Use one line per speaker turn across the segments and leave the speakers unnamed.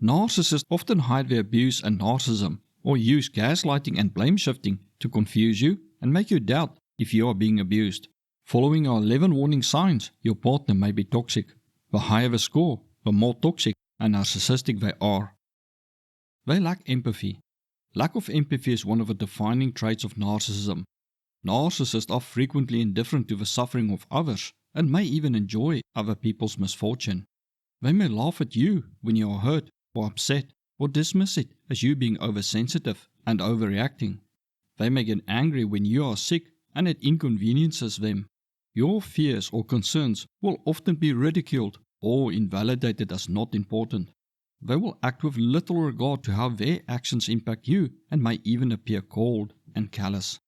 Narcissists often hide their abuse and narcissism, or use gaslighting and blame shifting to confuse you and make you doubt if you are being abused. Following our 11 warning signs, your partner may be toxic. The higher the score, the more toxic and narcissistic they are. They lack empathy. Lack of empathy is one of the defining traits of narcissism. Narcissists are frequently indifferent to the suffering of others and may even enjoy other people's misfortune. They may laugh at you when you are hurt or upset, or dismiss it as you being oversensitive and overreacting. They may get angry when you are sick and it inconveniences them. Your fears or concerns will often be ridiculed or invalidated as not important. They will act with little regard to how their actions impact you and may even appear cold and callous.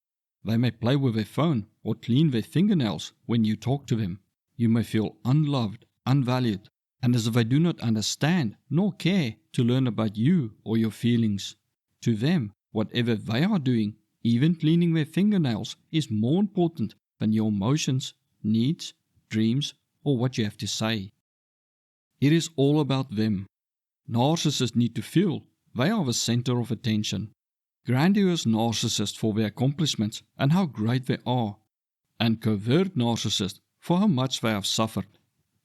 They may play with their phone or clean their fingernails when you talk to them. You may feel unloved, unvalued, and as if they do not understand nor care to learn about you or your feelings. To them, whatever they are doing, even cleaning their fingernails, is more important than your emotions, needs, dreams, or what you have to say. It is all about them. Narcissists need to feel they are the center of attention. Grandiose narcissists for their accomplishments and how great they are, and covert narcissists for how much they have suffered.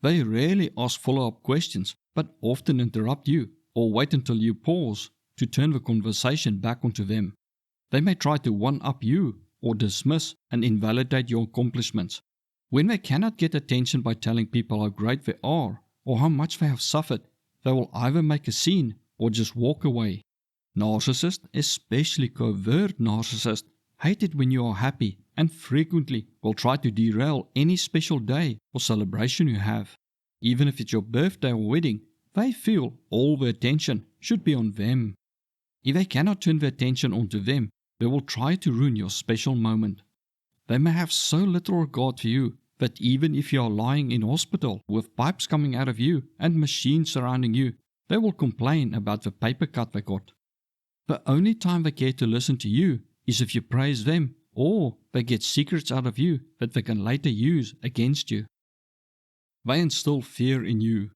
They rarely ask follow-up questions, but often interrupt you or wait until you pause to turn the conversation back onto them. They may try to one-up you or dismiss and invalidate your accomplishments. When they cannot get attention by telling people how great they are or how much they have suffered, they will either make a scene or just walk away. Narcissists, especially covert narcissists, hate it when you are happy and frequently will try to derail any special day or celebration you have. Even if it's your birthday or wedding, they feel all the attention should be on them. If they cannot turn their attention onto them, they will try to ruin your special moment. They may have so little regard for you that even if you are lying in hospital with pipes coming out of you and machines surrounding you, they will complain about the paper cut they got. The only time they care to listen to you is if you praise them or they get secrets out of you that they can later use against you. They instill fear in you.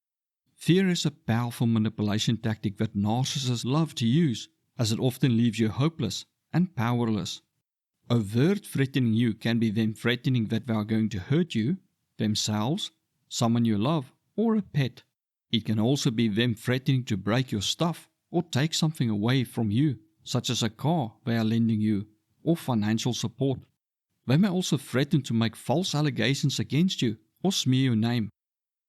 Fear is a powerful manipulation tactic that narcissists love to use, as it often leaves you hopeless and powerless. Overt threatening you can be them threatening that they are going to hurt you, themselves, someone you love, or a pet. It can also be them threatening to break your stuff or take something away from you, such as a car they are lending you, or financial support. They may also threaten to make false allegations against you or smear your name.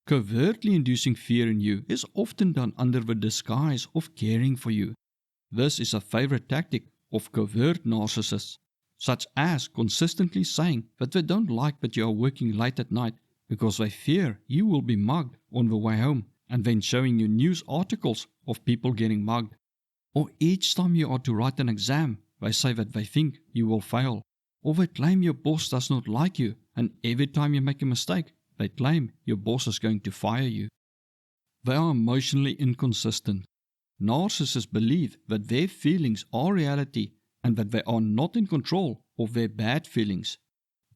Covertly inducing fear in you is often done under the disguise of caring for you. This is a favorite tactic of covert narcissists, such as consistently saying that they don't like that you are working late at night because they fear you will be mugged on the way home, and then showing you news articles of people getting mugged. Or each time you are to write an exam, they say that they think you will fail. Or they claim your boss does not like you, and every time you make a mistake, they claim your boss is going to fire you. They are emotionally inconsistent. Narcissists believe that their feelings are reality and that they are not in control of their bad feelings.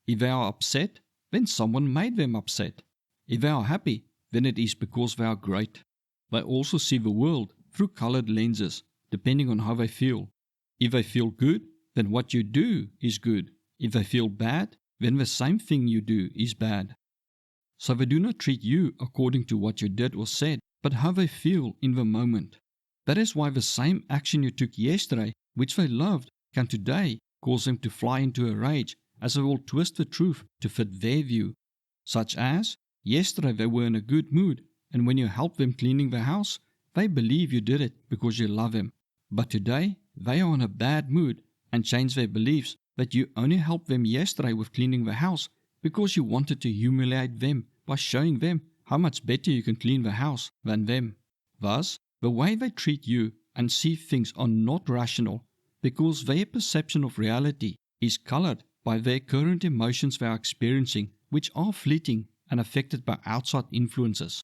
If they are upset, then someone made them upset. If they are happy, then it is because they are great. They also see the world through colored lenses, depending on how they feel. If they feel good, then what you do is good. If they feel bad, then the same thing you do is bad. So they do not treat you according to what you did or said, but how they feel in the moment. That is why the same action you took yesterday, which they loved, can today cause them to fly into a rage, as they will twist the truth to fit their view. Such as, yesterday they were in a good mood, and when you helped them cleaning the house, they believe you did it because you love them. But today, they are in a bad mood and change their beliefs that you only helped them yesterday with cleaning the house because you wanted to humiliate them by showing them how much better you can clean the house than them. Thus, the way they treat you and see things are not rational because their perception of reality is colored by their current emotions they are experiencing, which are fleeting and affected by outside influences.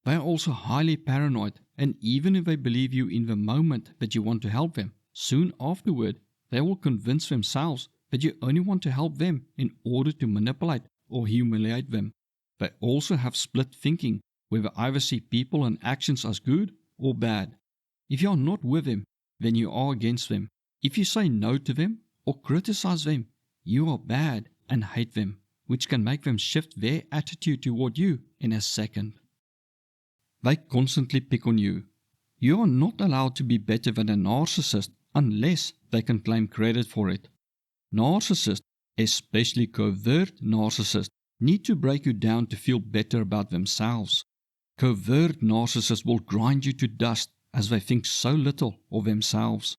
They are also highly paranoid, and even if they believe you in the moment that you want to help them, soon afterward they will convince themselves that you only want to help them in order to manipulate or humiliate them. They also have split thinking, where they either see people and actions as good or bad. If you are not with them, then you are against them. If you say no to them or criticize them, you are bad and hate them, which can make them shift their attitude toward you in a second. They constantly pick on you. You are not allowed to be better than a narcissist unless they can claim credit for it. Narcissists, especially covert narcissists, need to break you down to feel better about themselves. Covert narcissists will grind you to dust as they think so little of themselves.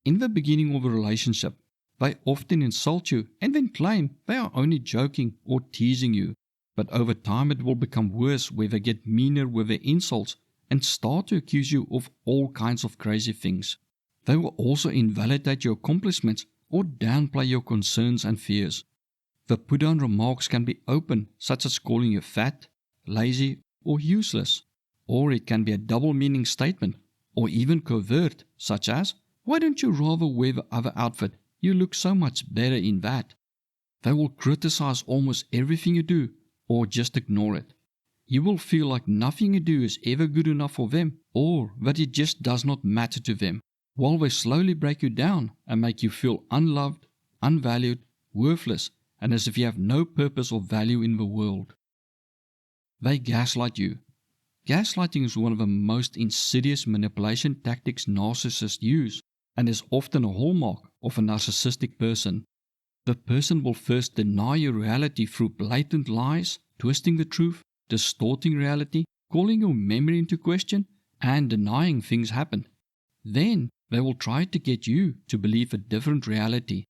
In the beginning of a relationship, they often insult you and then claim they are only joking or teasing you. But over time it will become worse, where they get meaner with their insults and start to accuse you of all kinds of crazy things. They will also invalidate your accomplishments or downplay your concerns and fears. The put-down remarks can be open, such as calling you fat, lazy, or useless. Or it can be a double-meaning statement, or even covert, such as, "Why don't you rather wear the other outfit? You look so much better in that." They will criticize almost everything you do, or just ignore it. You will feel like nothing you do is ever good enough for them, or that it just does not matter to them, while they slowly break you down and make you feel unloved, unvalued, worthless, and as if you have no purpose or value in the world. They gaslight you. Gaslighting is one of the most insidious manipulation tactics narcissists use, and is often a hallmark of a narcissistic person. The person will first deny your reality through blatant lies, twisting the truth, distorting reality, calling your memory into question, and denying things happened. Then they will try to get you to believe a different reality.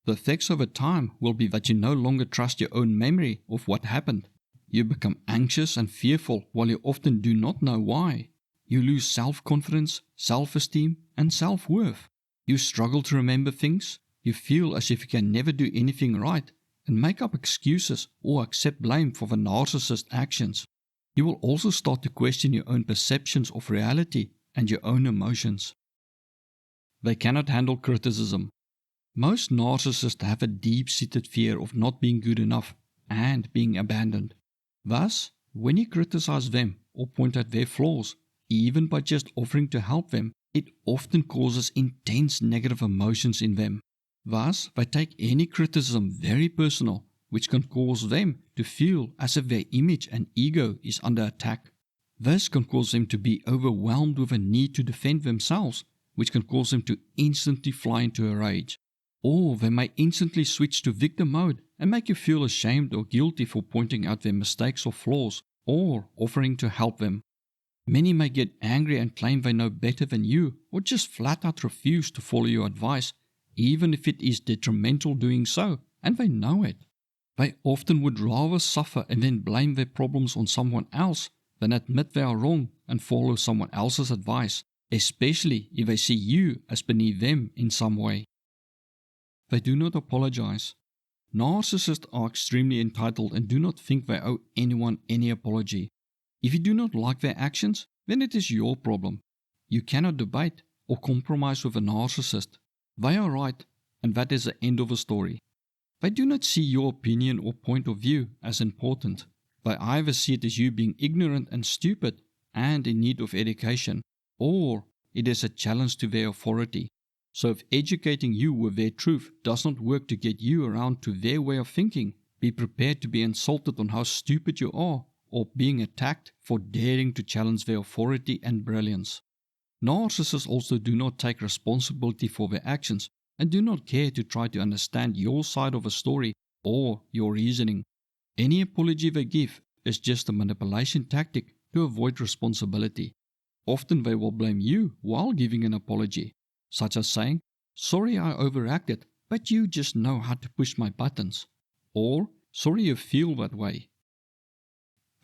The effects over time will be that you no longer trust your own memory of what happened. You become anxious and fearful while you often do not know why. You lose self-confidence, self-esteem, and self-worth. You struggle to remember things. You feel as if you can never do anything right and make up excuses or accept blame for the narcissist's actions. You will also start to question your own perceptions of reality and your own emotions. They cannot handle criticism. Most narcissists have a deep-seated fear of not being good enough and being abandoned. Thus, when you criticize them or point out their flaws, even by just offering to help them, it often causes intense negative emotions in them. Thus, they take any criticism very personal, which can cause them to feel as if their image and ego is under attack. This can cause them to be overwhelmed with a need to defend themselves, which can cause them to instantly fly into a rage. Or they may instantly switch to victim mode and make you feel ashamed or guilty for pointing out their mistakes or flaws, or offering to help them. Many may get angry and claim they know better than you, or just flat out refuse to follow your advice, even if it is detrimental doing so, and they know it. They often would rather suffer and then blame their problems on someone else than admit they are wrong and follow someone else's advice, especially if they see you as beneath them in some way. They do not apologize. Narcissists are extremely entitled and do not think they owe anyone any apology. If you do not like their actions, then it is your problem. You cannot debate or compromise with a narcissist. They are right, and that is the end of the story. They do not see your opinion or point of view as important. They either see it as you being ignorant and stupid and in need of education, or it is a challenge to their authority. So if educating you with their truth does not work to get you around to their way of thinking, be prepared to be insulted on how stupid you are, or being attacked for daring to challenge their authority and brilliance. Narcissists also do not take responsibility for their actions and do not care to try to understand your side of a story or your reasoning. Any apology they give is just a manipulation tactic to avoid responsibility. Often they will blame you while giving an apology, such as saying, "Sorry I overacted, but you just know how to push my buttons," or "Sorry you feel that way."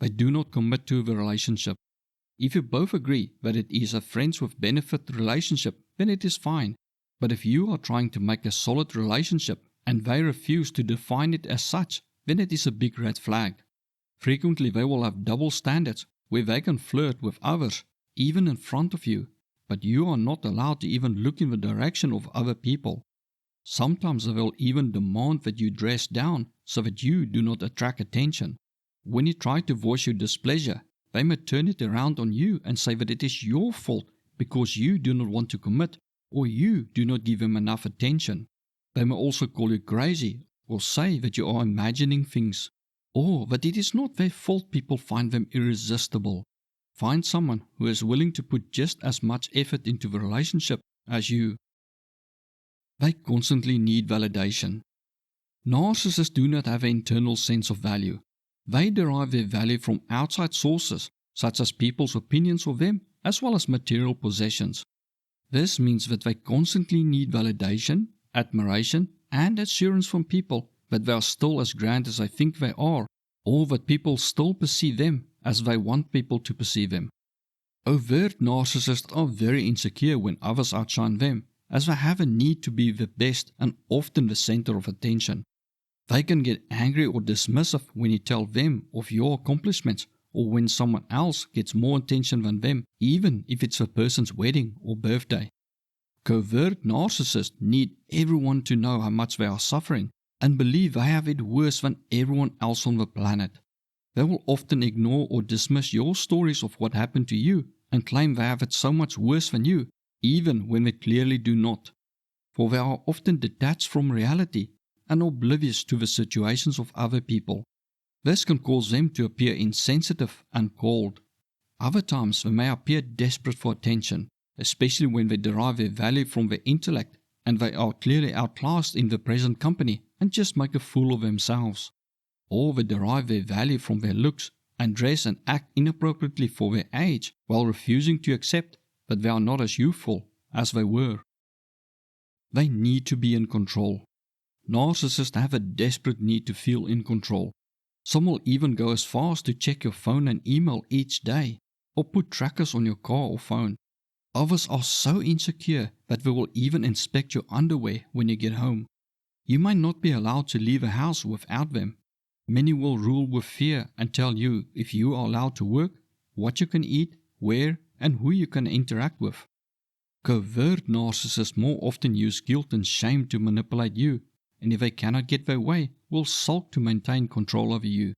They do not commit to the relationship. If you both agree that it is a friends with benefit relationship, then it is fine. But if you are trying to make a solid relationship and they refuse to define it as such, then it is a big red flag. Frequently they will have double standards where they can flirt with others, even in front of you, but you are not allowed to even look in the direction of other people. Sometimes they will even demand that you dress down so that you do not attract attention. When you try to voice your displeasure, they may turn it around on you and say that it is your fault because you do not want to commit or you do not give them enough attention. They may also call you crazy or say that you are imagining things, or that it is not their fault people find them irresistible. Find someone who is willing to put just as much effort into the relationship as you. They constantly need validation. Narcissists do not have an internal sense of value. They derive their value from outside sources, such as people's opinions of them, as well as material possessions. This means that they constantly need validation, admiration, and assurance from people that they are still as grand as they think they are, or that people still perceive them as they want people to perceive them. Overt narcissists are very insecure when others outshine them, as they have a need to be the best and often the center of attention. They can get angry or dismissive when you tell them of your accomplishments, or when someone else gets more attention than them, even if it's a person's wedding or birthday. Covert narcissists need everyone to know how much they are suffering and believe they have it worse than everyone else on the planet. They will often ignore or dismiss your stories of what happened to you and claim they have it so much worse than you, even when they clearly do not. For they are often detached from reality and oblivious to the situations of other people. This can cause them to appear insensitive and cold. Other times they may appear desperate for attention, especially when they derive their value from their intellect and they are clearly outclassed in the present company and just make a fool of themselves. Or they derive their value from their looks and dress and act inappropriately for their age while refusing to accept that they are not as youthful as they were. They need to be in control. Narcissists have a desperate need to feel in control. Some will even go as far as to check your phone and email each day, or put trackers on your car or phone. Others are so insecure that they will even inspect your underwear when you get home. You might not be allowed to leave a house without them. Many will rule with fear and tell you if you are allowed to work, what you can eat, where, and who you can interact with. Covert narcissists more often use guilt and shame to manipulate you, and if they cannot get their way, will sulk to maintain control over you.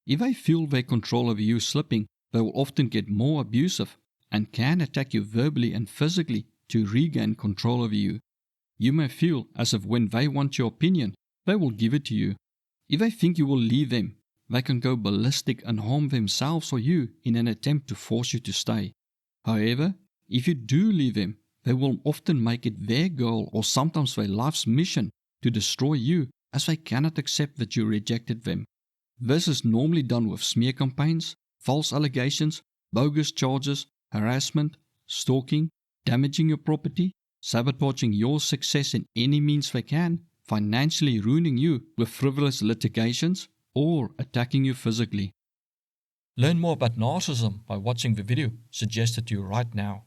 If they feel their control over you slipping, they will often get more abusive and can attack you verbally and physically to regain control over you. You may feel as if when they want your opinion, they will give it to you. If they think you will leave them, they can go ballistic and harm themselves or you in an attempt to force you to stay. However, if you do leave them, they will often make it their goal or sometimes their life's mission to destroy you, as they cannot accept that you rejected them. This is normally done with smear campaigns, false allegations, bogus charges, harassment, stalking, damaging your property, sabotaging your success in any means they can, financially ruining you with frivolous litigations, or attacking you physically. Learn more about narcissism by watching the video suggested to you right now.